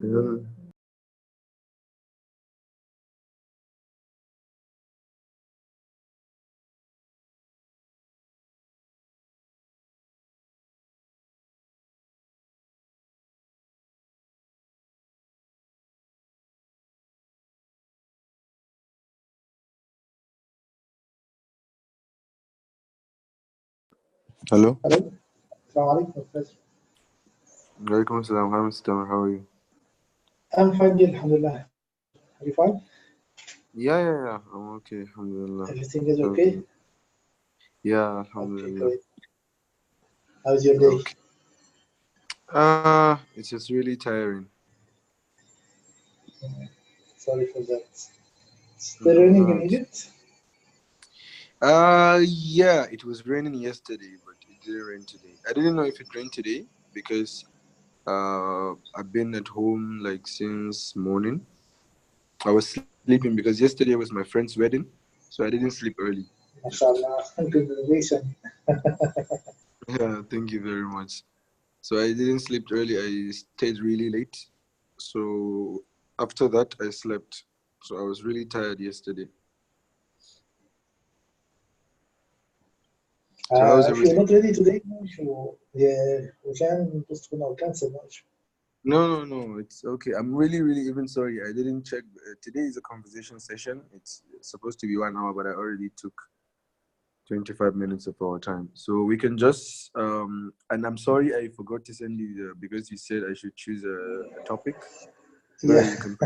Yeah. Hello. Hello. Assalamu alaikum, Professor. Walaikum assalam. Hi, Mr. Tamer. How are you? I'm fine, dear, alhamdulillah. Are you fine? Yeah. I'm okay. Alhamdulillah. Everything is okay? Everything. Yeah, Okay, Alhamdulillah. great. How's your day? Okay. It's just really tiring. Sorry for that. Still No, raining in not. Egypt? Yeah, it was raining yesterday, but it didn't rain today. I didn't know if it rained today because I've been at home like since morning. I was sleeping because yesterday was my friend's wedding, so I didn't sleep early. MashaAllah. Congratulations. Yeah, thank you very much. So I didn't sleep early. I stayed really late. So after that, I slept. So I was really tired yesterday. So how's If you're everything? not ready today, no issue. Yeah, we can postpone or cancel, no issue. No. It's okay. I'm really even sorry. I didn't check. Today is a conversation session. It's supposed to be 1 hour, but I already took 25 minutes of our time. So we can just and I'm sorry I forgot to send you because you said I should choose a topic so that Yeah. you can.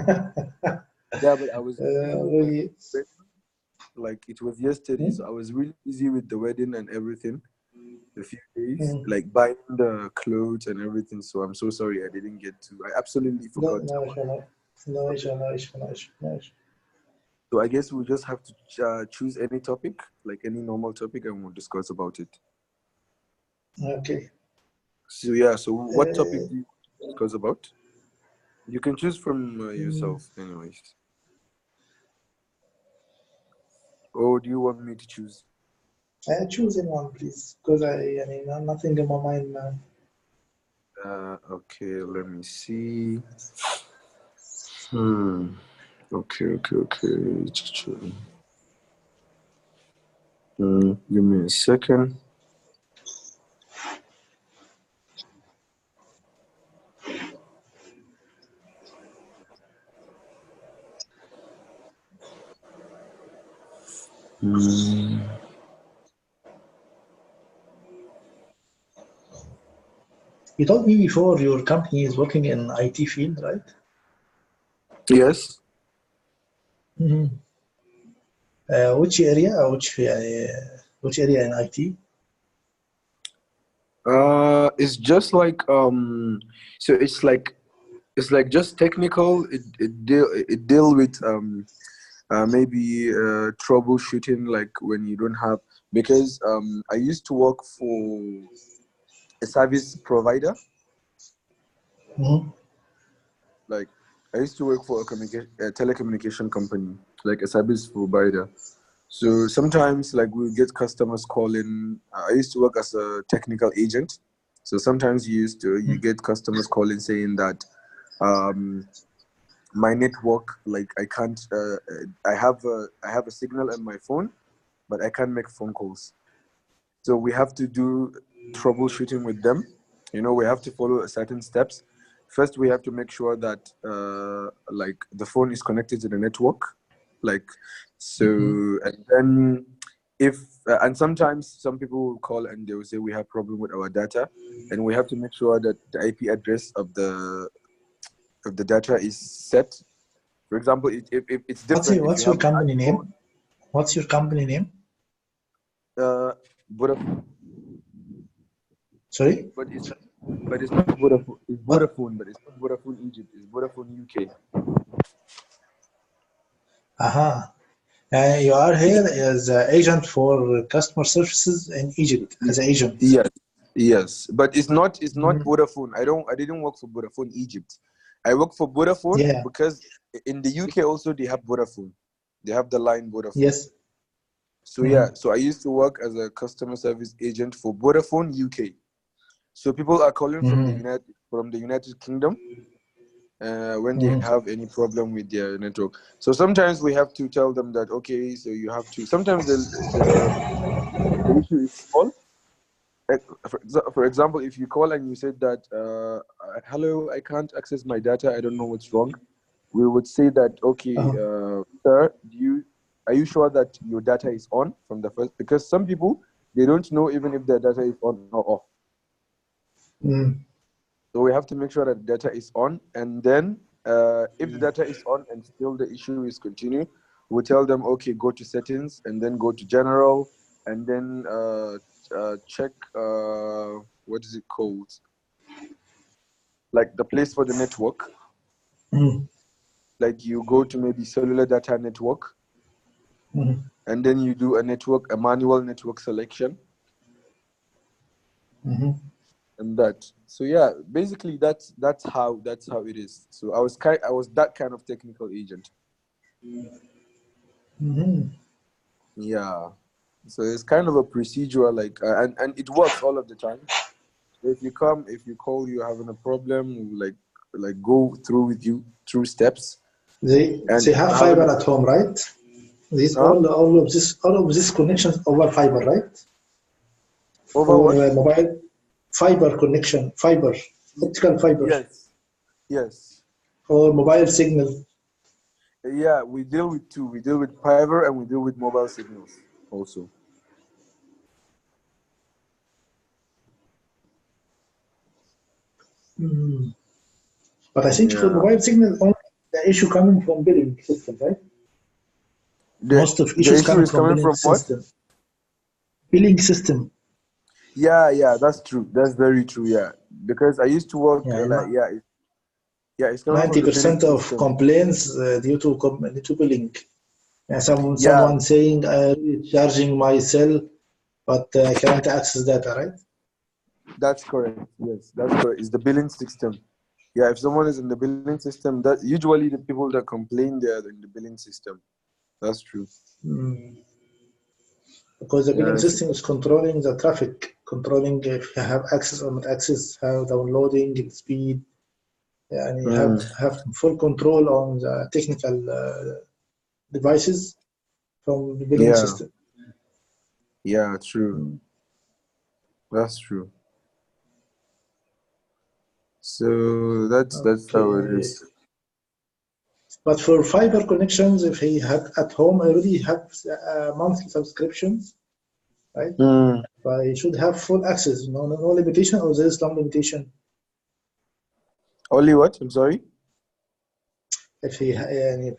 Yeah, but I was busy with my Really. wedding. Like it was yesterday, so Hmm? I was really busy with the wedding and everything. A few days, Hmm. like buying the clothes and everything. So I'm so sorry I didn't get to. I absolutely No, forgot no about issue, no. No the issue, topic. no issue, no issue, no issue. So I guess we'll just have to choose any topic, like any normal topic, and we'll discuss about it. Okay. So yeah, so what topic Uh, do you want to discuss about? You can choose from mm, yourself, anyways. Or do you want me to choose? choose anyone, please, because I mean, nothing in my mind now. Okay, let me see. Hmm. Okay. Give me a second. Hmm. You told me before your company is working in IT field, right? Yes. Hmm. Which area? Which area in IT? It's just like so it's like just technical. It deal with maybe troubleshooting, like when you don't have, because I used to work for a service provider. Hmm. Like I used to work for a telecommunication company, like a service provider. So sometimes, like, we get customers calling. I used to work as a technical agent. So sometimes you get customers calling saying that um, my network, like, I can't. I have a signal on my phone, but I can't make phone calls. So we have to do troubleshooting with them. We have to follow certain steps. First, we have to make sure that like the phone is connected to the network, like, so. Hmm. And then if and sometimes some people will call and they will say we have problem with our data, and we have to make sure that the IP address of the data is set. For example, if it's different if you What's your have an company iPhone. name? What's your company name? uh, Sorry? but it's not Vodafone. It's What? Vodafone, but it's not Vodafone Egypt. It's Vodafone UK. Aha. You are here as an agent for customer services in Egypt Y- as an agent. Yes, yes, but it's not Mhm. Vodafone. I didn't work for Vodafone Egypt. I work for Vodafone Yeah. because in the UK also they have Vodafone. They have the line Vodafone. Yes. So yeah, Mhm. so I used to work as a customer service agent for Vodafone UK. So people are calling Mhm. from the United Kingdom. when they have any problem with their network. So sometimes we have to tell them that, okay, so you have to. Sometimes the issue is small. For example, if you call and you said that, hello, I can't access my data, I don't know what's wrong, we would say that, okay, sir, are you sure that your data is on from the first? Because some people, they don't know even if their data is on or off. So we have to make sure that data is on, and then if the data is on and still the issue is continue, we tell them, okay, go to settings and then go to general, and then check what is it called, like the place for the network. Like you go to maybe cellular data network, and then you do a manual network selection, and that. So yeah, basically that's how it is. So I was that kind of technical agent. Yeah. So it's kind of a procedural, like, and it works all of the time. If you call, you're having a problem, like go through with you through steps. They have fiber at home, right? All of this connections over fiber, right? Over or what? Mobile fiber connection, optical fiber. Yes. Or mobile signal. Yeah, we deal with two. We deal with fiber and we deal with mobile signals also. But I think for mobile signal, only the issue coming from billing system, right? Most of issues issue coming is from coming billing from system. what? Billing system. Yeah, that's true. That's very true. Yeah, because I used to work it's coming from the billing 90% of system. complaints due to billing. Someone saying charging my cell, but I can't access data, right? That's correct. Yes, that's correct. It's the billing system. Yeah, if someone is in the billing system, that usually the people that complain, they are in the billing system. That's true. Because the billing system is controlling the traffic, controlling if you have access or not access, how downloading, speed, and you have full control on the technical devices from the billing system. Yeah, true. That's true. So that's how it is. But for fiber connections, if he had at home already have monthly subscriptions, right? But he should have full access, no limitation, or there is some limitation. Only what? I'm sorry. If he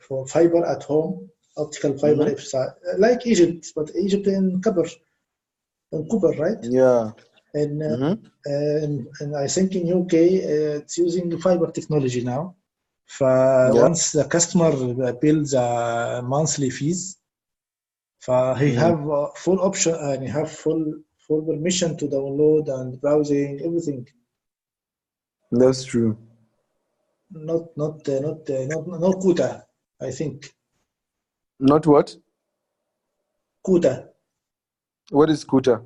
for fiber at home, optical fiber, if like Egypt, but Egypt in Copper, right? Yeah. And I think in UK it's using fiber technology now. Once the customer bills monthly fees, he have full option and he have full permission to download and browsing everything. That's true. Not quota, I think. Not what? Quota. What is quota?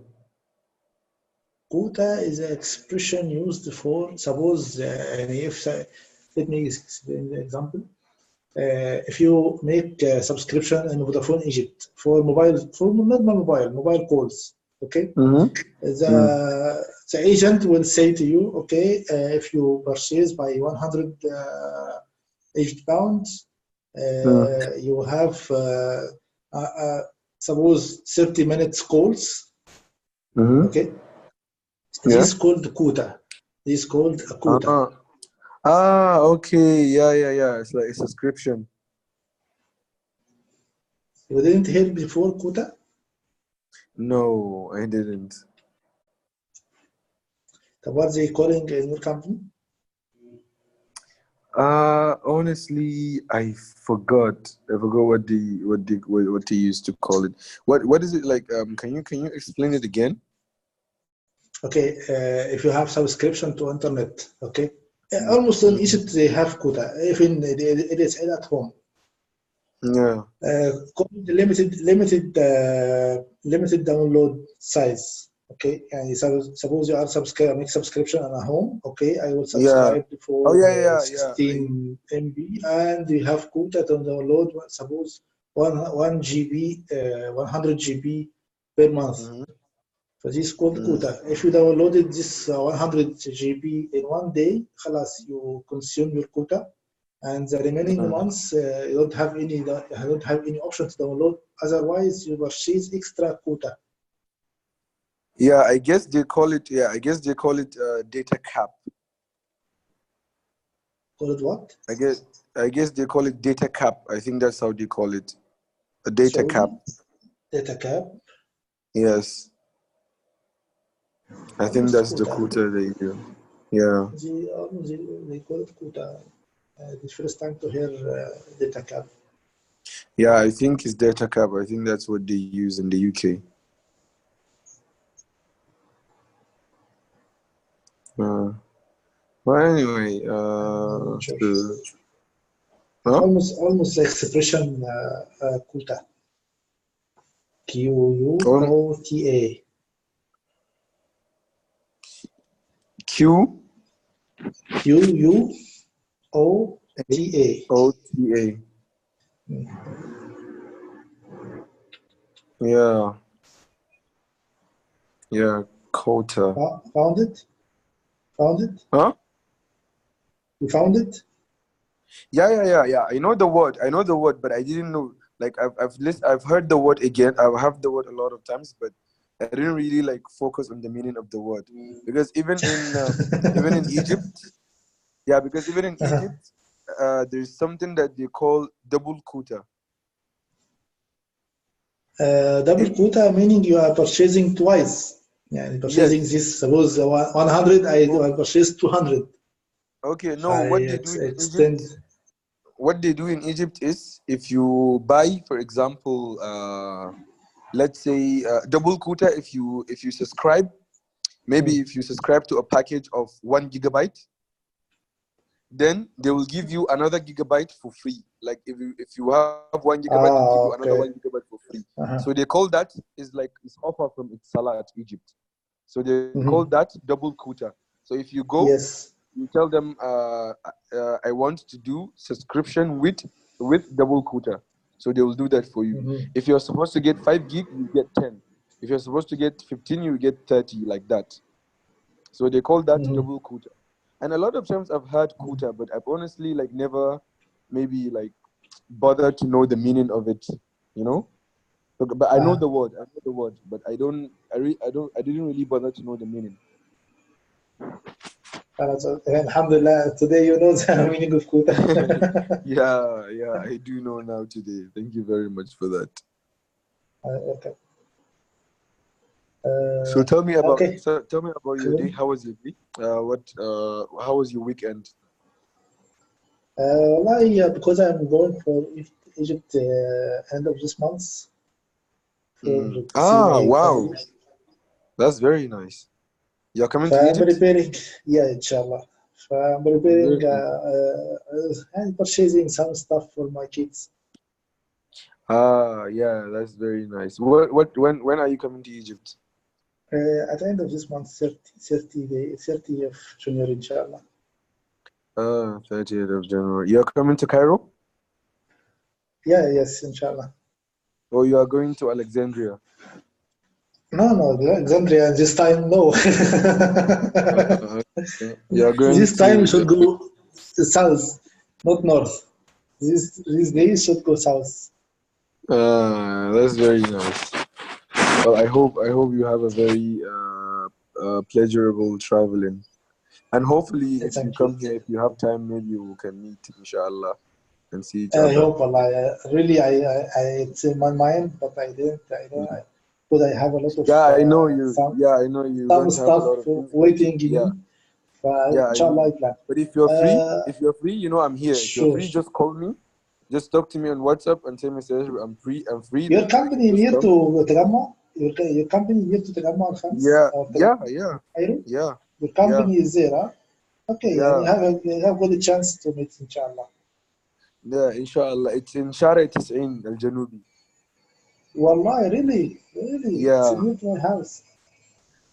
Quota is an expression used for, suppose, if let me explain the example. If you make a subscription in Vodafone Egypt for mobile calls, okay? The agent will say to you, okay, if you purchase by 100 Egypt pounds, you have suppose 30 minutes calls, okay? This is called quota. This is called a quota. Okay. Yeah. It's like a subscription. You didn't hear before quota? No, I didn't. What are they calling in your company? Honestly, I forgot. I forgot what they used to call it. What is it like? Can you explain it again? Okay, if you have subscription to internet, okay, almost in Egypt they have quota. Even it is at home. Yeah. Called limited download size. Okay, and suppose you are make subscription on a home. Okay, I will Yeah. subscribe for Oh yeah, yeah, yeah. 16 MB, and you have quota to download. Suppose one GB, 100 GB per month. Mhm. So this is called Mm. quota. If you downloaded this 100 GB in one day, خلاص, you consume your quota, and the remaining Mm. months you don't have any option to download. Otherwise, you purchase extra quota. Yeah, I guess they call it. Yeah, I guess they call it data cap. Called what? I guess they call it data cap. I think that's how they call it. A data cap. Saudi data cap. Yes, I think Almost that's the quota. quota they do. Yeah. They call it quota. The first time to hear data cap. Yeah, I think it's data cap. I think that's what they use in the UK. Well, anyway, I'm not sure. It's huh? almost the expression quota. Um, Quota. Q Quota. O T A. Yeah, yeah, quota. Found it? Found it? Huh? You found it? Yeah. I know the word. I know the word, but I didn't know. Like I've heard the word again. I've heard the word a lot of times, but I didn't really like focus on the meaning of the word because even in Egypt, yeah, because even in Uh-huh. Egypt, there's something that they call double quota. Double It quota meaning you are purchasing twice. يعني purchasing yes. this, suppose 100, I purchase 200. Okay, no. I extend. What they do in Egypt is if you buy, for example, let's say double quota. If you subscribe, maybe if you subscribe to a package of 1 GB, then they will give you another gigabyte for free. Like if you have 1 GB, they'll give you another Okay. 1 GB for free. Uh-huh. So they call that is like it's offer from Salat, Egypt. So they call Mm-hmm. that double quota. So if you go, Yes. you tell them I want to do subscription with double quota. So they will do that for you. Mm-hmm. If you're supposed to get 5 GB, you get 10. If you're supposed to get 15, you get 30, like that. So they call that Mm-hmm. double quota. And a lot of times I've heard quota, but I've honestly like never maybe like bothered to know the meaning of it, you know? But I know Uh-huh. the word. I know the word, but I didn't really bother to know the meaning. Alhamdulillah, today you know the meaning of quota. Yeah, I do know now today. Thank you very much for that. Okay. So Okay. tell me about your day. Cool. How was your day? How was your weekend? Because I'm going for Egypt end of this month for Mm. to see Ah, my wow, family. that's very nice. You're coming to فأنا Egypt? preparing, yeah, inshallah. فأنا preparing Very nice. and purchasing some stuff for my kids. Ah, yeah, that's very nice. When are you coming to Egypt? At the end of this month, 30 of January, inshallah. 30th of January. You're coming to Cairo? Yeah, yes, inshallah. Or you are going to Alexandria? No, Alexandria, this time, no. You are going This time we to should go south, not north. These days should go south. that's very nice. Well, I hope you have a very pleasurable traveling. And hopefully, if you Thank you. come here, if you have time, maybe we can meet, inshallah, and see each I other. hope Allah. Really, it's in my mind, but I didn't. I don't. Because I have a lot of Yeah, I know you. Yeah, I know you're some going to have a stuff lot of things, but waiting in yeah, me. I Inshallah, know. I plan. But if you're free, I'm here. If you're Sure. free, just call me. Just talk to me on WhatsApp and tell me, "Sir, I'm free. I'm free. Your Then I can company just near come." to تجمع. Your company near to تجمع الخامس Yeah, or yeah, yeah, Cairo. yeah, Your yeah, company is there, huh? Okay, and yeah, you have got a chance to meet, inshallah. yeah. Inshallah, it's in Shara 90 Al Janubi. Wallahi, really, it's Yeah, near to my house.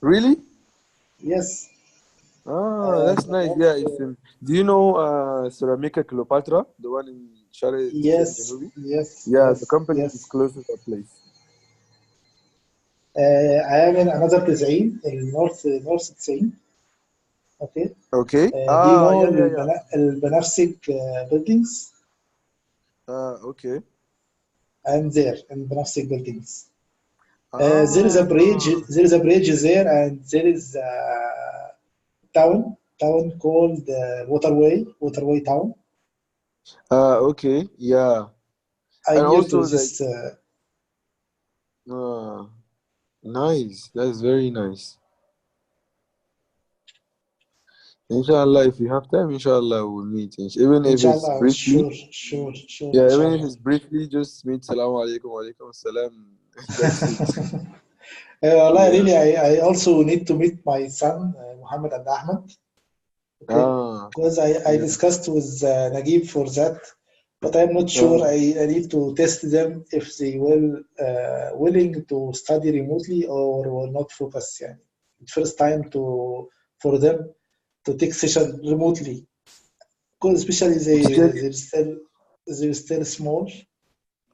Really? Yes. Ah, And that's nice. Yeah, it's in. Do you know Ceramica Cleopatra, the one in Tishan yes, Janubi? yes, Yeah, the yes, company is yes. close to that place. I am in another 90 in North 90. Okay. Okay. Do you Ah, know yeah, yeah, yeah. البنفسج buildings? Okay. I am there in Benafsik buildings. There is a bridge. Ah, There is a bridge there, and there is a town called Waterway Town. okay. Yeah. I And near to also, like, this. uh, nice. That's very nice. Inshallah, if you have time, inshallah, we'll meet. Even if it's Inshallah, briefly. sure, Yeah, even if inshallah. it's briefly, just meet Salaam alaikum, wa alaikum salam. That's it. Wallah, Yeah. really, I also need to meet my son, Muhammad and Ahmed. Okay, Ah, because I yeah. discussed with Naguib for that, but I'm not sure. Ah, I need to test them if they will willing to study remotely or will not focus. Yeah, first time for them to take session remotely, because especially to take they're still small.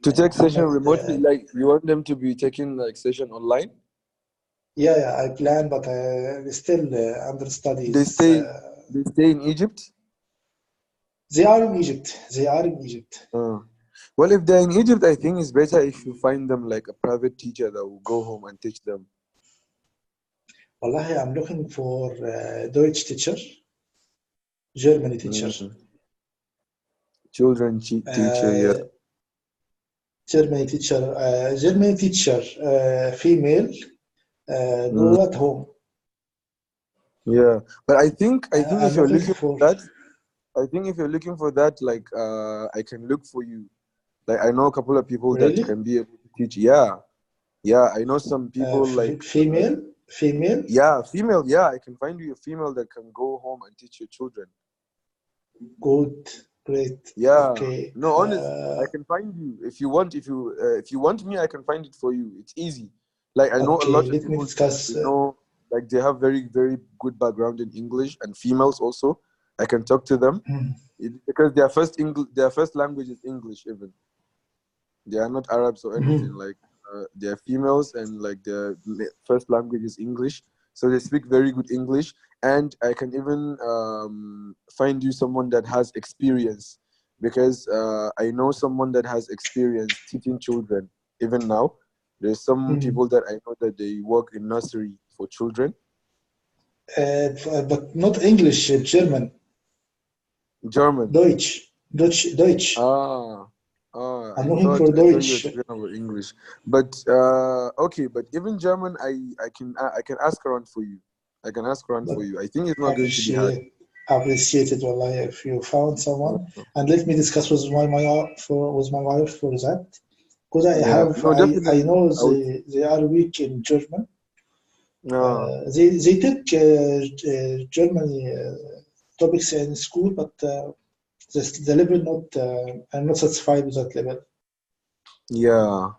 session Muhammad, remotely, like you want them to be taking like session online. yeah, I plan, but still under They studies. stay in Egypt. They are in Egypt. They are in Egypt. Uh, well, if they're in Egypt, I think it's better if you find them like a private teacher that will go home and teach them. Wallahi, I'm looking for Deutsch teacher, Germany teacher, Mm. Children teacher, yeah, uh, Germany teacher, female, mm, go at home. yeah. But I think if I'm you're looking looking for for, that, I think if you're looking for that, like I can look for you. Like I know a couple of people that really, can be able to teach. Yeah, yeah. I know some people like female, yeah, female. Yeah, I can find you a female that can go home and teach your children. good, great. Yeah. Okay, No, honest. I can find you if you want. If you want me, I can find it for you. It's easy. Like I know a okay. lot of Let me people that discuss. you know, like they have very good background in English and females also. I can talk to them because their first language is English. Even they are not Arabs or anything. Mhm. Like they're females and like their first language is English, so they speak very good English. And I can even find you someone that has experience because I know someone that has experience teaching children. Even now, there's some Mhm. people that I know that they work in nursery for children. But not English, German, German. Deutsch. Ah, I'm I looking thought for you were Deutsch. talking about English, but okay. But even German, I can ask around for you. I can ask around But for you. I think it's not going to be hard. appreciate it, wallahi, if you found Uh, someone. And let me discuss with my wife for that. Because yeah, no, I definitely. know I would. they are weak in German. Uh, They take Germany topics in school, but the level not. I'm not satisfied with that level. yeah,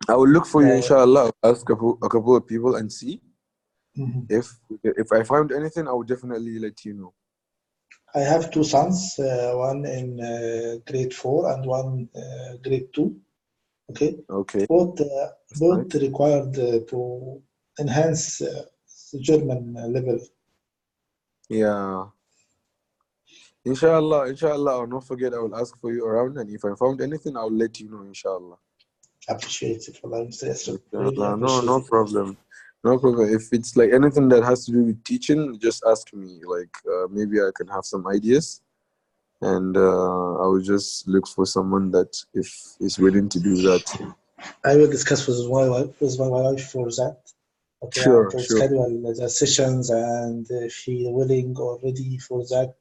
I will look for you, Uh, inshallah. I'll ask a couple of people and see mhm. if I found anything. I will definitely let you know. I have two sons, one in grade 4 and one grade 2. Okay, Okay, both that's both nice. required to enhance the German level. Yeah, inshallah. I'll not forget. I will ask for you around, and if I found anything, I'll let you know, inshallah. Appreciate it, Allah. Really Inshallah. No, appreciate no it. problem. No problem. If it's like anything that has to do with teaching, just ask me. Like maybe I can have some ideas, and I will just look for someone that if is willing to do that. I will discuss with my wife for that. Okay, and Sure, to sure, schedule the sessions and if she willing or ready for that,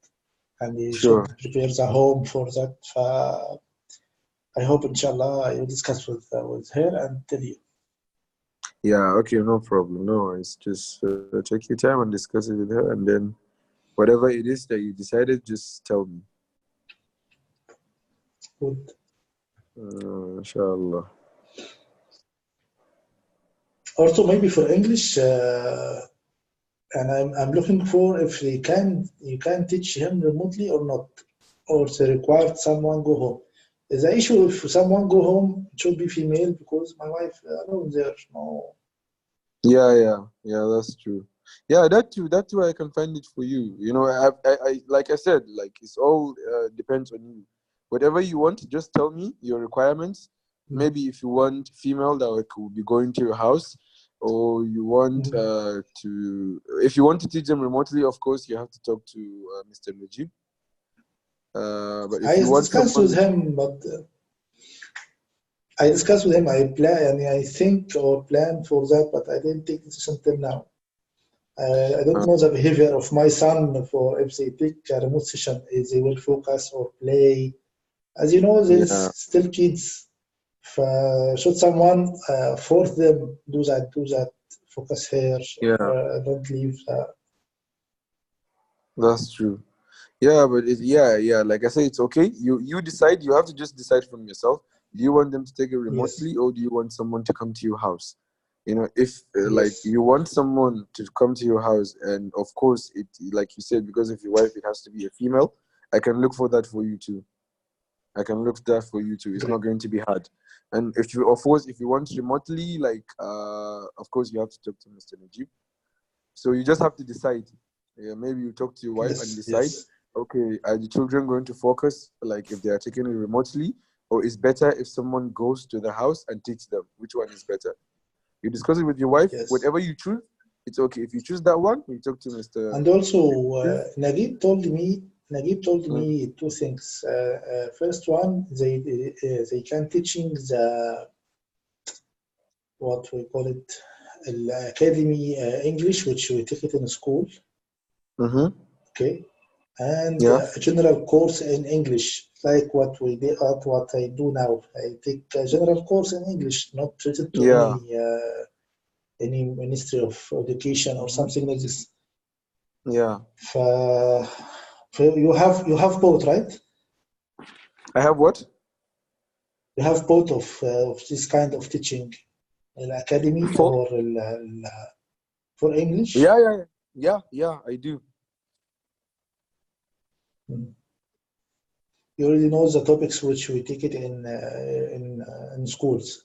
and we should sure. prepare the home for that. I hope, inshallah, I will discuss with her and tell you. Yeah, okay, no problem. No worries. Just take your time and discuss it with her, and then whatever it is that you decided, just tell me. Good. Inshallah. Also, maybe for English, and I'm looking for if you can teach him remotely or not, or they required someone go home. The issue if someone go home, it should be female because my wife alone there. No. Yeah, that's true. Yeah, that too I can find it for you. You know, I like I said, like it's all depends on you. Whatever you want, just tell me your requirements. Mhm. Maybe if you want female that will be going to your house, or you want Mhm. if you want to teach them remotely, of course you have to talk to Mr. Najib. But I if you want discussed with someone, him, but I discussed with him. I plan, I think or plan for that, but I didn't take decision till now. I don't uh, know the behavior of my son for if they take a remote session, if they will focus or play. As you know, there's yeah, still kids. Should someone force them do that, focus here, yeah, don't leave. that's true. Yeah, but yeah. Like I say, it's okay. You decide. You have to just decide from yourself. Do you want them to take it Yes, remotely, or do you want someone to come to your house? You know, if like yes, you want someone to come to your house, and of course, it like you said, because of your wife, it has to be a female. I can look for that for you too. I can look for that for you too. It's not great. going to be hard. And if you, of course, if you want remotely, like of course, you have to talk to Mr. Najib. So you just have to decide. Yeah, maybe you talk to your wife and Yes, decide, yes, okay, are the children going to focus, like if they are taking it remotely, or is better if someone goes to the house and teach them? Which one is better? You discuss it with your wife. yes. Whatever you choose, it's okay. If you choose that one, you talk to Mr. And also, Nagib told Mm, me two things. First one, they can teaching the what we call it, academy English, which we take it in school. mm-hmm. Okay, and Yeah, a general course in English, like what we did, what I do now. I take a general course in English, not related to yeah. any Ministry of Education or Mm-hmm. something like this. Yeah. ف- you have both, right? I have what? You have both of this kind of teaching, academy For or for English. yeah. I do. Mm. You already know the topics which we take it in schools.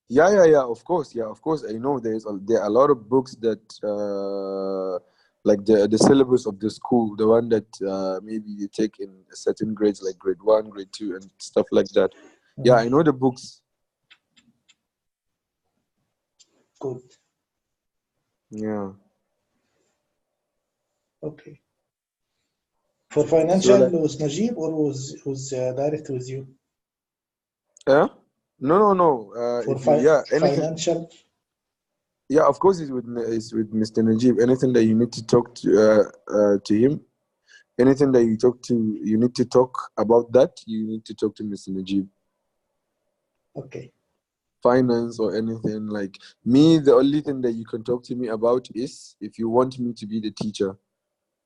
Yeah. Of course. I know there are a lot of books that like the syllabus of the school, the one that maybe you take in certain grades, like grade one, grade two, and stuff like that. Yeah, Mm. I know the books. Good. Yeah. Okay. For So financial, like, was Najib or was direct with you? yeah. No. For If you yeah anything. financial, Yeah, of course it's with Mr. Najib. Anything that you need to talk to him, anything that you need to talk about that, you need to talk to Mr. Najib. okay. Finance or anything like me, the only thing that you can talk to me about is if you want me to be the teacher.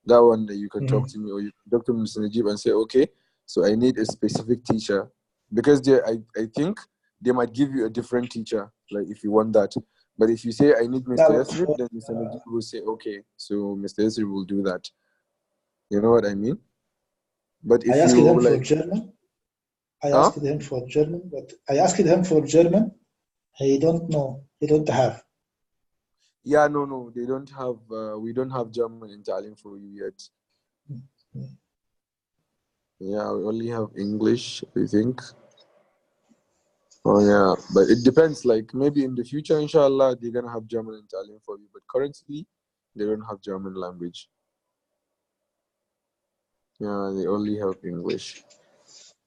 That one that you can talk Mhm. to me, or you can talk to Mr. Najib and say, okay, so I need a specific teacher, because I think they might give you a different teacher, like if you want that. But if you say I need Mr. Now, Yasrib, then Mr. Najib will say, okay, so Mr. Yasrib will do that. You know what I mean? But I if asked you him for like, German. I huh? asked him for German, but I asked him for German. He don't know. He don't have. Yeah, no, they don't have. We don't have German in Italian for you yet. Mhm. Yeah, we only have English, I think. Oh yeah, but it depends. Like maybe in the future, inshallah, they're gonna have German and Italian for you. But currently, they don't have German language. Yeah, they only have English.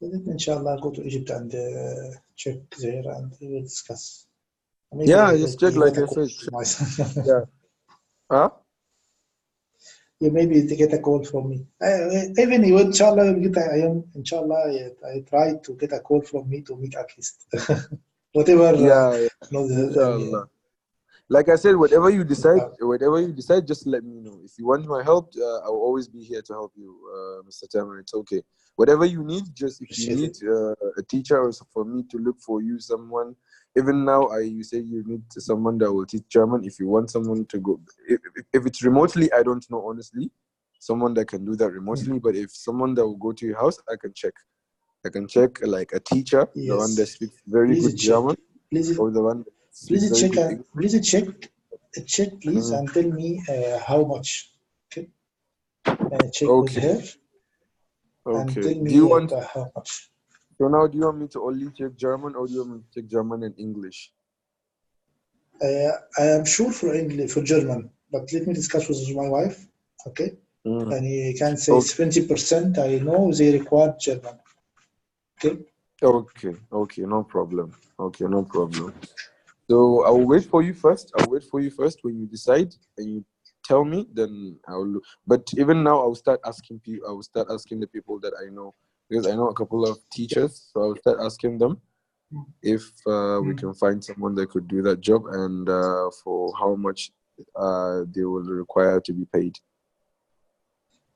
Let me, inshallah, go to Egypt and check there and we will discuss. Maybe Yeah, just check. he Like got a I call said, from check. my son. Yeah. Huh? Yeah, maybe they get a call from me. Even you, inshallah, you get I am, inshallah, I try to get a call from me to meet at least. Whatever, Yeah, no, inshallah. Like I said, whatever you decide, just let me know. If you want my help, I'll always be here to help you, Mr. Tamer. It's okay. Whatever you need, just if you appreciate need it. a teacher or for me to look for you someone, even now, you say you need someone that will teach German. If you want someone to go, if it's remotely, I don't know honestly. Someone that can do that remotely, but if someone that will go to your house, I can check. I can check like a teacher, the one that Yes. speaks very Please good check. German, Please, or the one that speaks please very check. good English. Please check, please, Mhm. and tell me how much. Okay. Check with Okay, her and okay. tell Do you me want how much. so now? Do you want me to only check German, or do you want me to check German and English? I am sure for English, for German, but let me discuss with my wife. Okay. Mm. And you can say Okay, 70%. I know they require German. Okay. okay, okay. No problem. Okay, no problem. So I'll wait for you first. I'll wait for you first. When you decide and you tell me, then I'll look. But even now, I'll start asking people. I will start asking the people that I know, because I know a couple of teachers. So I'll start asking them if we Mm. can find someone that could do that job, and for how much they will require to be paid.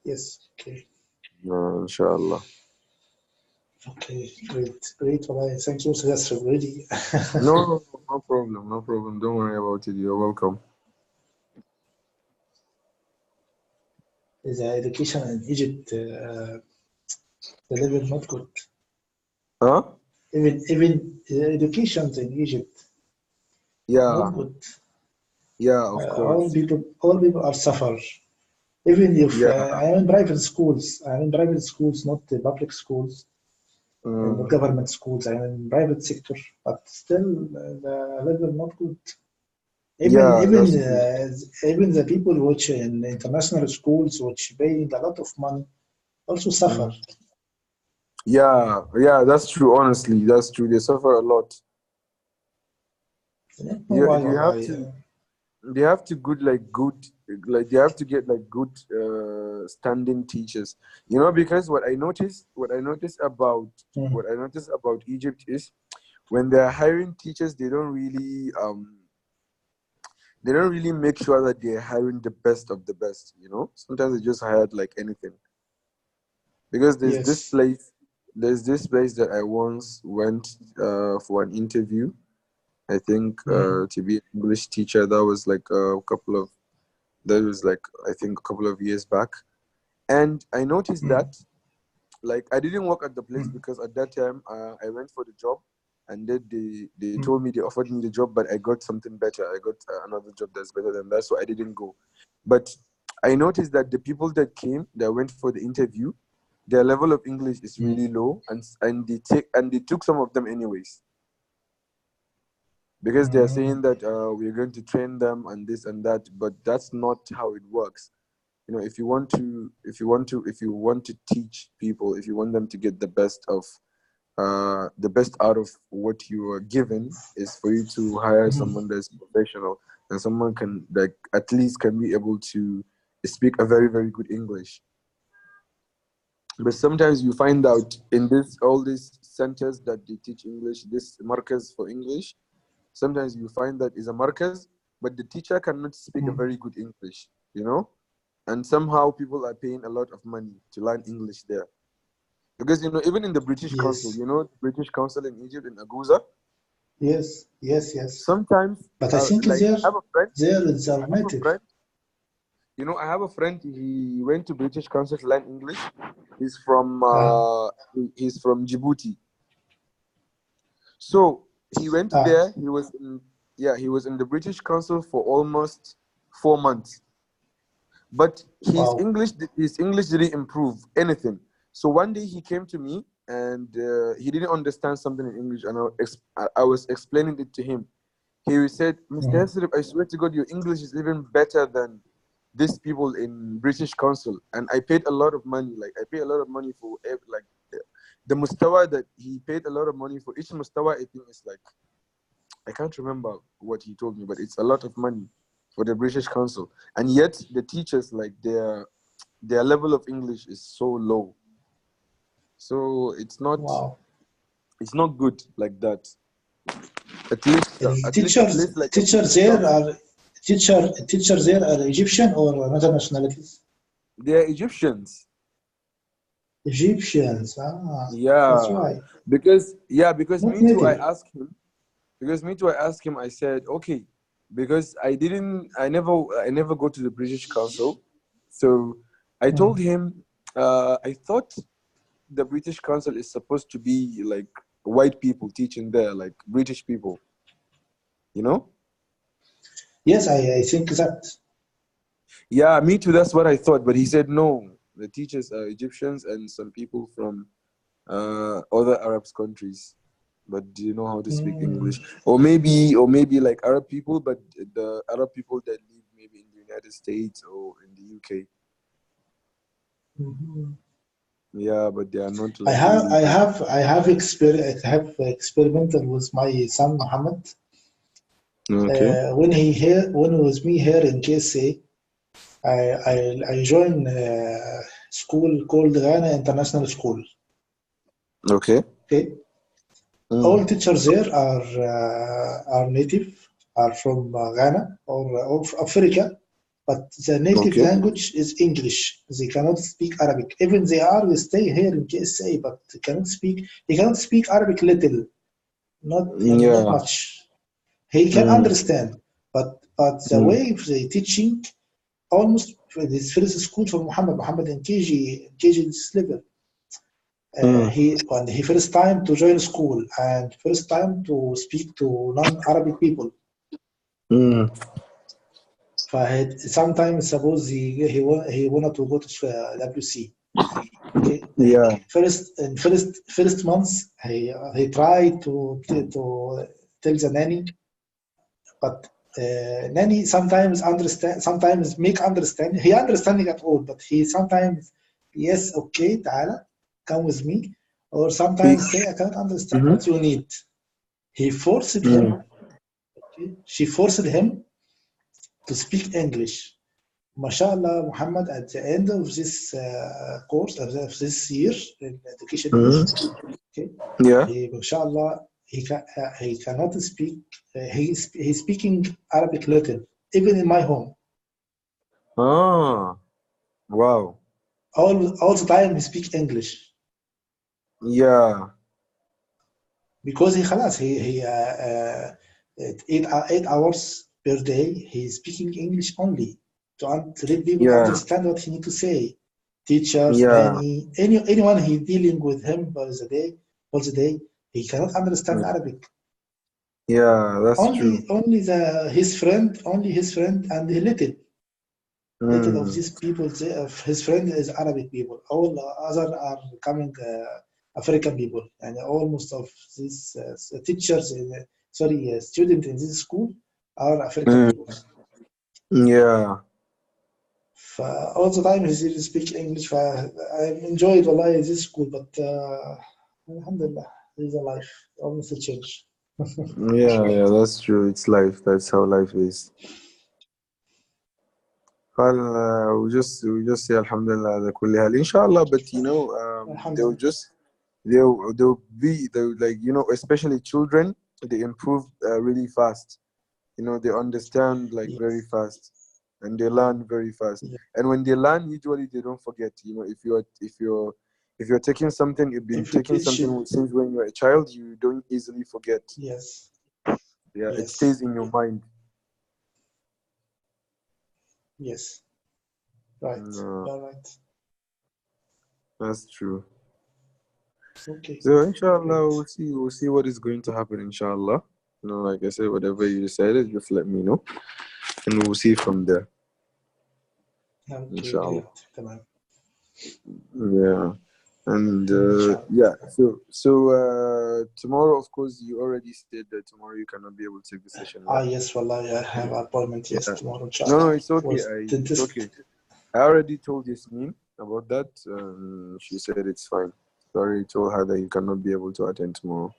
Yes. Okay. Inshallah. Okay. Great. Great. Wallahi. Thank you. So that's already. No, no, no, no problem. No problem. Don't worry about it. You're welcome. The education in Egypt, the level not good. Huh? Even education in Egypt not Yeah. good. Yeah. Of course. All people are suffer. Even if Yeah. I am in private schools, I am in private schools, not the public schools, not Mm. government schools. I am in private sector, but still the level not good. Even Yeah. even That's true. even the people which in international schools which paying a lot of money also suffer. Mm. Yeah, yeah, that's true. Honestly, that's true. They suffer a lot. I don't know You why. you have to they have to good like they have to get like good standing teachers. Because Mm, what I notice about Egypt is when they're hiring teachers, they don't really make sure that they're hiring the best of the best. Sometimes they just hired like anything. Because yes. there's this place that I once went for an interview. I think Mm, to be an English teacher. That was like I think a couple of years back, and I noticed mm, that like I didn't work at the place mm, because at that time I went for the job, and then they mm, told me they offered me the job, but I got something better. I got another job that's better than that, so I didn't go. But I noticed that the people that went for the interview, their level of English is mm, really low, and they took some of them anyways, because they're mm. saying that we're going to train them and this and that, but that's not how it works. If you want to teach people, if you want them to get the best out of what you are given, is for you to hire someone that's professional, and someone can like at least can be able to speak a very very good English. But sometimes you find out in this all these centers that they teach English, this markers for English, sometimes you find that is a markers, but the teacher cannot speak a Mm. very good English. And somehow people are paying a lot of money to learn English there. Because even in the British Council, Yes, the British Council in Egypt, in Aguza, yes, yes, yes. sometimes But I think like I have a friend, there it's I have a alternative. friend, I have a friend, he went to British Council to learn English. He's from Ah, he's from Djibouti. So he went ah, there, he was in the British Council for almost 4 months. But wow. his English didn't improve anything. So one day he came to me, and he didn't understand something in English, and I was explaining it to him. He said, "Mr. Mm, Hesrib, I swear to God, your English is even better than these people in British Council." And I paid a lot of money. Like I pay a lot of money for like the mustawa that he paid a lot of money for. Each mustawa I think is like, I can't remember what he told me, but it's a lot of money for the British Council. And yet the teachers, like their level of English is so low. So wow. it's not good like that. At least a Teachers, place like a teachers British there Council, are teachers there are Egyptian or another nationalities? they are Egyptians. Egyptians. Ah, that's Yeah. why. Because Not me too, I native. asked him. Because me too, I asked him, I said, okay, because I never go to the British Council. So I told him, I thought the British Council is supposed to be like white people teaching there, like British people, you know? Yes, I think that. Yeah, me too, that's what I thought. But he said, no, the teachers are Egyptians and some people from other Arab countries. But do you know how to speak Mm, English? Or maybe like Arab people, but the Arab people that live maybe in the United States or in the UK. mhm. Yeah, but they are not I like have really I big. have I have experimented with my son Muhammad. Okay. When he was me here in KSA, I joined school called Ghana International School. Okay. Okay, all Mm. teachers there are native, are from Ghana or of Africa, but the native Okay. language is English. They cannot speak Arabic. Even they stay here in KSA, but they cannot speak Arabic little, not not Yeah. much. He can Mm. understand, but the Mm. way they teaching almost this first school for Muhammad in KG this level. Mm. He first time to join school and first time to speak to non-Arabic people. Mm. Sometimes suppose he wanted to go to WC. Okay, Yeah. first months he tried to tell the nanny, but nanny sometimes understand, sometimes make understand. He understanding at all, but he sometimes yes, okay, تعالى, come with me, or He. sometimes say I cannot understand Mm-hmm. what you need. He forced him. Mm. Okay? She forced him to speak English. MashaAllah, Muhammad, at the end of this course, of this year, in education year, Mm. okay, Yeah. MashaAllah, he cannot speak, he's speaking Arabic little, even in my home. Ah. Wow. All the time he speak English Yeah. because he 8 hours per day he's speaking English only to let people Yeah. understand what he need to say. Teachers, Yeah. nanny, anyone he dealing with him all the day, he cannot understand Arabic. Yeah. That's true. Only his friend, and a little of Mm. these people, of his friend is Arabic people. All other are coming African people, and almost of these teachers, students in this school are African Mm. people. Yeah. All the time he speak English. I enjoyed wallahi this school, but alhamdulillah, this is a life. Almost a change. Yeah. Yeah. That's true. It's life. That's how life is. Well, we just say Alhamdulillah ala kulli hal, inshallah. But they'll Alhamdulillah. just they'll like especially children, they improve really fast. They understand like very Yes. fast, and they learn very fast. Yeah. And when they learn, usually they don't forget. If you're taking something, you've been If you taking teach something it, since when you're a child, you don't easily forget. yes, Yeah, it yes, stays in your mind. yes, right, No, all right. that's true. Okay, So inshallah, great. we'll see what is going to happen. Inshallah, like I said, whatever you decided, just let me know, and we'll see from there. Okay, Inshallah. great. تمام. Yeah. And إن شاء الله. yeah, so tomorrow, of course, you already said that tomorrow you cannot be able to take the session, yeah? Yes, والله I have appointment, yes, Yeah. tomorrow, No, no, inshallah, it's okay. with It's dentist. okay. I already told Yasmin about that. She said it's fine. I already told her that you cannot be able to attend tomorrow,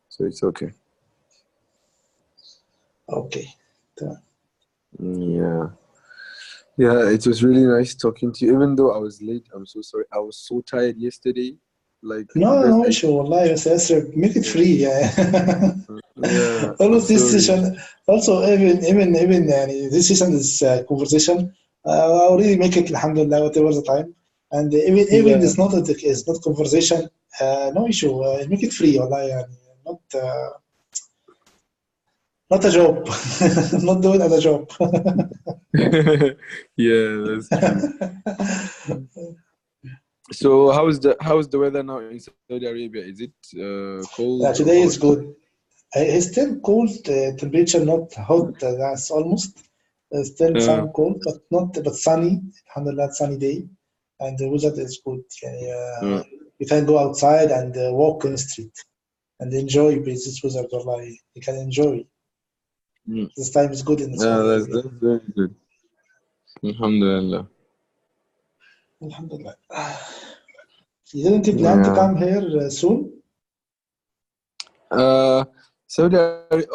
so it's okay. Okay. تمام. Yeah. Yeah, it was really nice talking to you. Even though I was late, I'm so sorry. I was so tired yesterday, like No, because no issue, والله, yes, yes, make it free, yeah. yeah, I'm Almost this sorry. session, also even يعني, this session is conversation. I already make it, alhamdulillah, whatever the time. And even Yeah. it's not conversation, no issue. Make it free, والله, يعني, not Not a job. Not doing as a job. Yeah, that's true. So how's the weather now in Saudi Arabia? Is it cold or Today hot? is good. It's still cold, temperature not hot, that's almost. Still Uh, some cold, but sunny. Alhamdulillah, sunny day, and the weather is good. uh, You can go outside and walk in the street and enjoy this weather. Wallahi. You can enjoy. mm. This time is good in Saudi Arabia. That's very good. Alhamdulillah. Alhamdulillah. You didn't plan to Yeah. come here soon? Uh,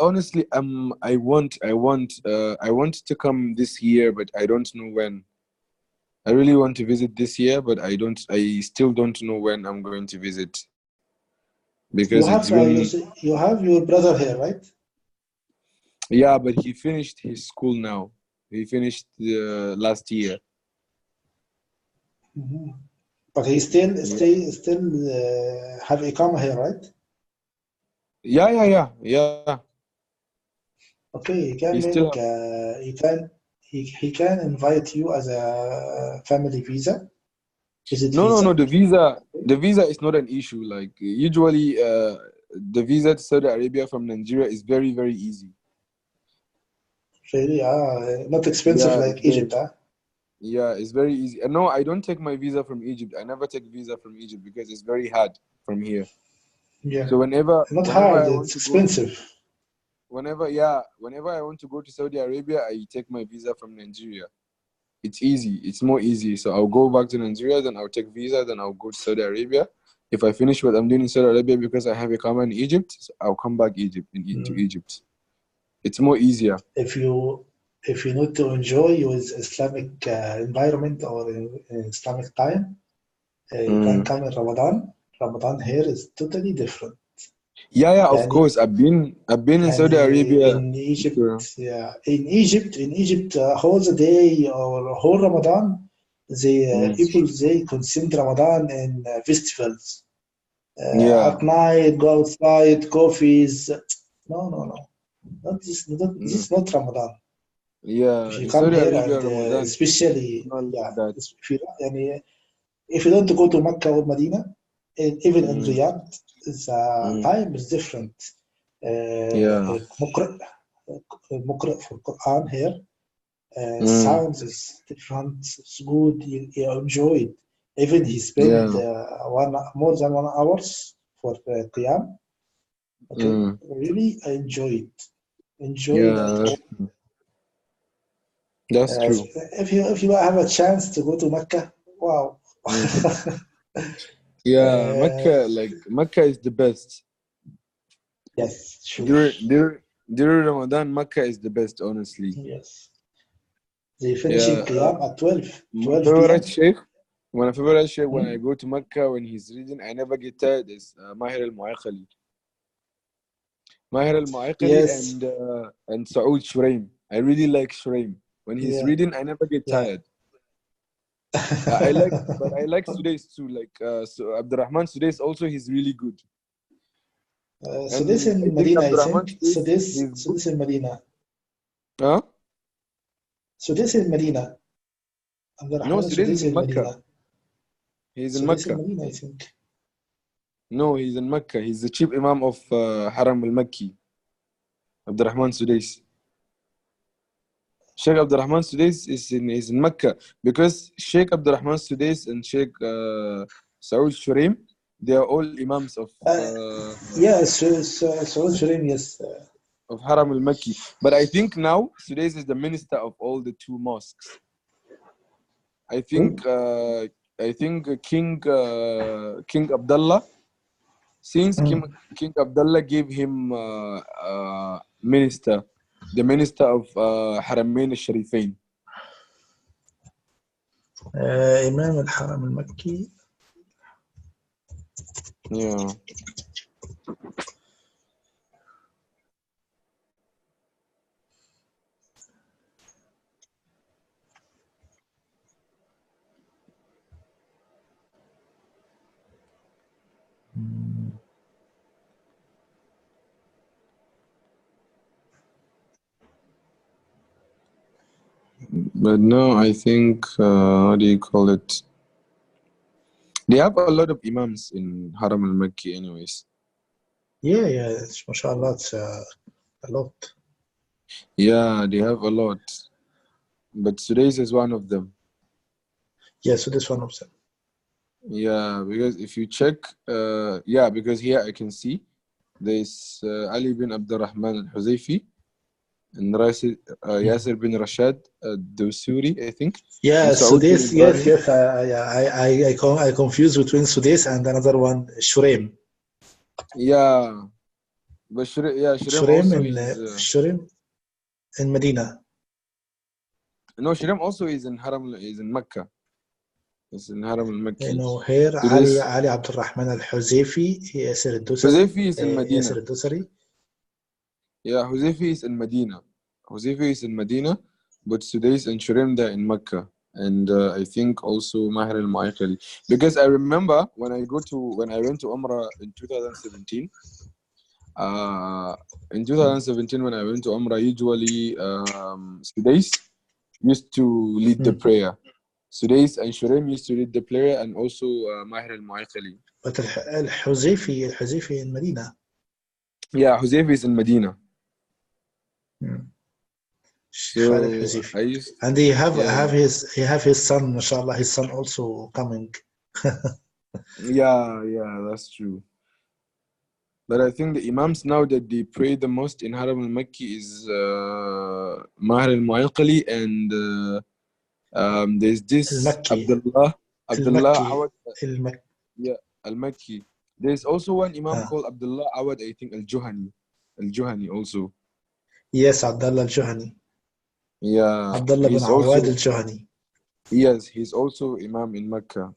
honestly, I want to come this year, but I don't know when. I really want to visit this year, but I still don't know when I'm going to visit because You it's have been, you have your brother here, right? yeah, but he finished his school now. He finished last year. Mhm. But he still Yeah, still have Iqama here, right? yeah. Okay, he He can still make have. he can invite you as a family visa, visit No. visa. The visa is not an issue. Like usually, the visa to Saudi Arabia from Nigeria is very, very easy. Really, not expensive Yeah, it's like very. Egypt, huh? Yeah, it's very easy. No, I don't take my visa from Egypt. I never take visa from Egypt because it's very hard from here. Yeah, So not whenever hard. I want It's to go, expensive. whenever I want to go to Saudi Arabia, I take my visa from Nigeria. It's easy. It's more easy. So I'll go back to Nigeria, then I'll take visa, then I'll go to Saudi Arabia. If I finish what I'm doing in Saudi Arabia because I have a common in Egypt, so I'll come back to Mm. Egypt. It's more easier. If you need to enjoy with Islamic environment or in Islamic time, you can Mm. come in Ramadan. Ramadan here is totally different. Yeah, of يعني course. I've been in Saudi يعني Arabia. in Egypt, Sure. yeah, in Egypt, whole the day or whole Ramadan, the Mm. people they consume Ramadan in festivals. Yeah. At night, go outside, coffees. No. Not this. This Mm. is not Ramadan. If Yeah. you In come Saudi here Arabia, and Ramadan is especially, not yeah, like that. يعني if you don't go to Mecca or Medina, even in Mm. Riyadh, the Mm. time is different. Yeah. مقرئ مقرئ for Quran here, Mm. sounds is different. It's good. You enjoy it. Even he spent Yeah. more than 1 hours for Qiyam. Okay, Mm. really, I enjoy it. Enjoy that. Yeah. That's Uh, true. if you have a chance to go to Mecca, wow. Mm. Yeah, Uh, Mecca is the best. yes, sure. During Ramadan, Mecca is the best, honestly. Yes. They finishing Yeah, Qiyam at 12, my 12 favorite p.m. sheikh, when I Hmm? go to Mecca when he's reading, I never get tired. Is Mahir al-Mu'aqqali, Yes. and Saud Shuraim. I really like Shuraim. When he's Yeah. reading, I never get Yeah. tired. I like Sudais too. Like so Abdurrahman Sudais also, he's really good. So this And I in think Medina, I Abdurrahman think. So Sudais, this, he's so good. this in Medina. Huh? So this in Medina. عبد No, الرحمن Sudais is السديسي in Mecca. المدينة. He's in السديسي Mecca. المدينة I think. No, he's in Mecca. He's the chief imam of Haram al-Makki, Abdurrahman Sudais. Sheikh Abdurrahman Sudais is in Mecca because Sheikh Abdurrahman Sudais and Sheikh Saud Shurim, they are all imams Uh, yeah, Saud Shurim, yes. of Haram al-Makki. But I think now Sudais is the minister of all the two mosques. I think Who? uh, I think King Abdullah, since Hmm. King Abdullah gave him minister, the minister of Haramain al-Sharifain. إمام الحرم المكي. Yeah. But no, I think what do you call it? They have a lot of imams in Haram al-Makki anyways. Yeah, it's, mashallah, it's a lot. Yeah, they have a lot. But today's is one of them. Yeah, so this one of them. Yeah, because if you check, yeah, because here I can see there's Ali bin Abdurrahman al-Huzaifi and Yasir bin Rashad al-Dawsuri, I think, and Yeah, Saud bin Sudais, Ibrahim. yes. I confuse between Sudais and another one, Shuraim. Yeah, but Shurem Shuraim also in is Shuraim in Medina. no, Shurem also is in is in Mecca. It's in Haram You al-Makki. know, here So this Ali Abdul Rahman al-Huzaifi, Yasir al-Dusari, Huzaifi is in Yasir Medina. al-Dusari. Yeah, Huzaifi is in Medina. Huzaifi is in Medina, but Sudais and Shurem they're in Mecca. And I think also Maher al-Mu'aykali. Because I remember when I went to Umrah in 2017. Uh, in 2017 when I went to Umrah, usually Sudais used to lead the prayer. Sudais and Shurem used to lead the prayer, and also Maher al-Mu'aykali. But الحذيفي in Medina. Yeah, Huzaifi is in Medina. Sheikh Khalid So al-Huzaifi. I used, And yeah, he have his son, mashallah, his son also coming. yeah, that's true. But I think the Imams now that they pray the most in Haram al-Makki is Maher al-Mu'aykali and there's this المكي Abdullah المكي Awad, المكي yeah, al-Makki. There's also one Imam آه. called Abdullah Awad, I think al-Juhani also. Yes, عبد الله الجهني. Yeah, عبد الله بن he's عواد also, الجهني. yes, he's also Imam in Mecca.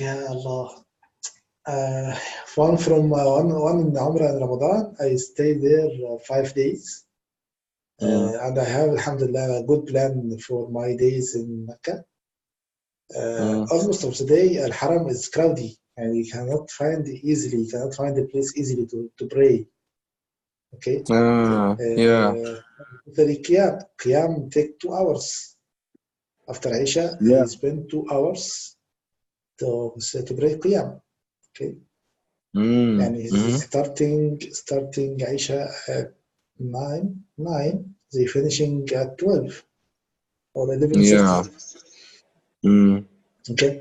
يا الله. One from one in Umrah in Ramadan, I stayed there 5 days. And I have, alhamdulillah, a good plan for my days in Mecca. Almost of the day, Al Haram is crowded, and you cannot find a place easily to pray. Okay, Yeah, the Qiyam take 2 hours. After Isha, yeah. I spend 2 hours to pray Qiyam. Okay, and Mm-hmm. starting Isha at 9, they finishing at 12 or 11:30. Yeah. Mm. Okay.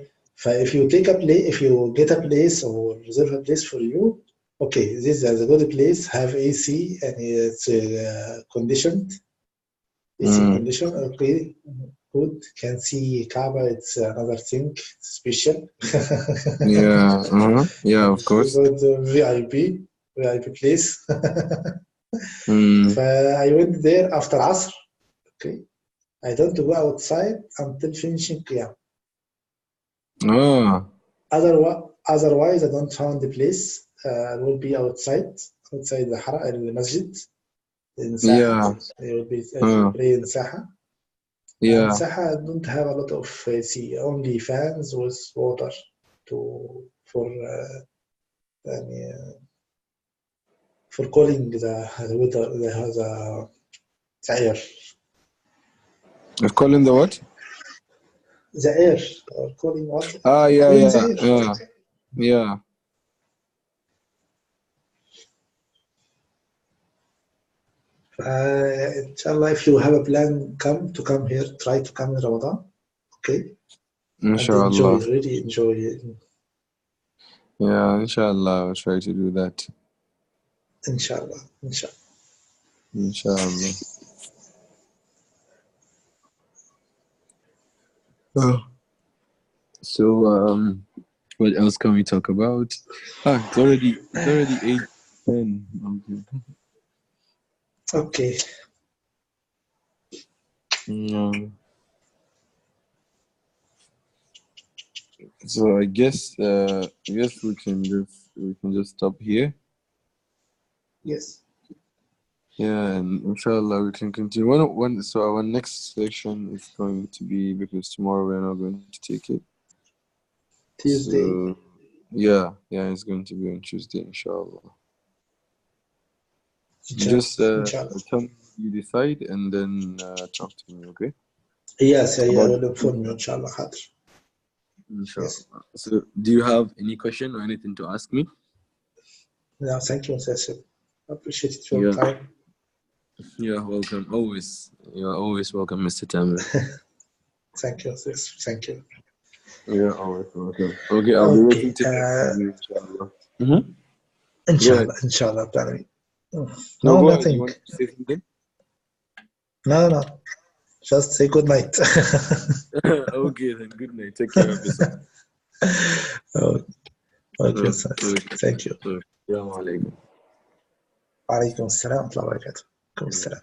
If you if you get a place or reserve a place for you, okay, this is a good place, have AC and it's conditioned, AC Mm. condition, okay, good. Can see Kaaba, it's another thing, special. Yeah. Uh-huh. Yeah, And of course. good VIP place. Mm. I went there after Asr, okay. I don't go outside until finishing Qiyam. Ah. Otherwise, I don't find the place. I will be outside the masjid in Saha. Yeah. I will Uh. pray in Saha. And Yeah. Saha don't have a lot of AC, only fans with water to for for cooling the water, the air. Of calling the what? The air, or cooling water, Ah, yeah, cooling the yeah, air. yeah, yeah. Inshallah, if you have a plan, come here, try to come in Ramadan, okay, and enjoy, Inshallah. really enjoy it. Yeah, inshallah, I'll try to do that. Inshallah, inshallah. Inshallah. Oh. So, what else can we talk about? Ah, it's already 8:10. Okay. Mm. So I guess we can just stop here. Yes. Yeah, and inshallah we can continue. So our next section is going to be, because tomorrow we're not going to take it. Tuesday. So yeah, it's going to be on Tuesday, inshallah. Just Inshallah. tell me what you decide and then talk to me, okay? Yes, yeah, I About will inform you, inshallah. Hadir. Yes. inshallah. So, do you have any question or anything to ask me? No, thank you, Sir. Appreciate your Yeah, time. you're welcome. Always, you're always welcome, Mr. Tamer. Thank you, sis. Thank you. You're always welcome. Okay, I'll be waiting Okay. to hear from you, inshallah. Mm-hmm. Go ahead. Inshallah, inshallah. Planning. No, No, go ahead. You nothing. want to say something? No, no. Just say good night. Okay, then. Good night. Take care of yourself. Oh, okay, Okay. sir. Okay. Thank you. Okay. Assalamu alaikum. وعليكم السلام ورحمة الله وبركاته. عليكم السلام.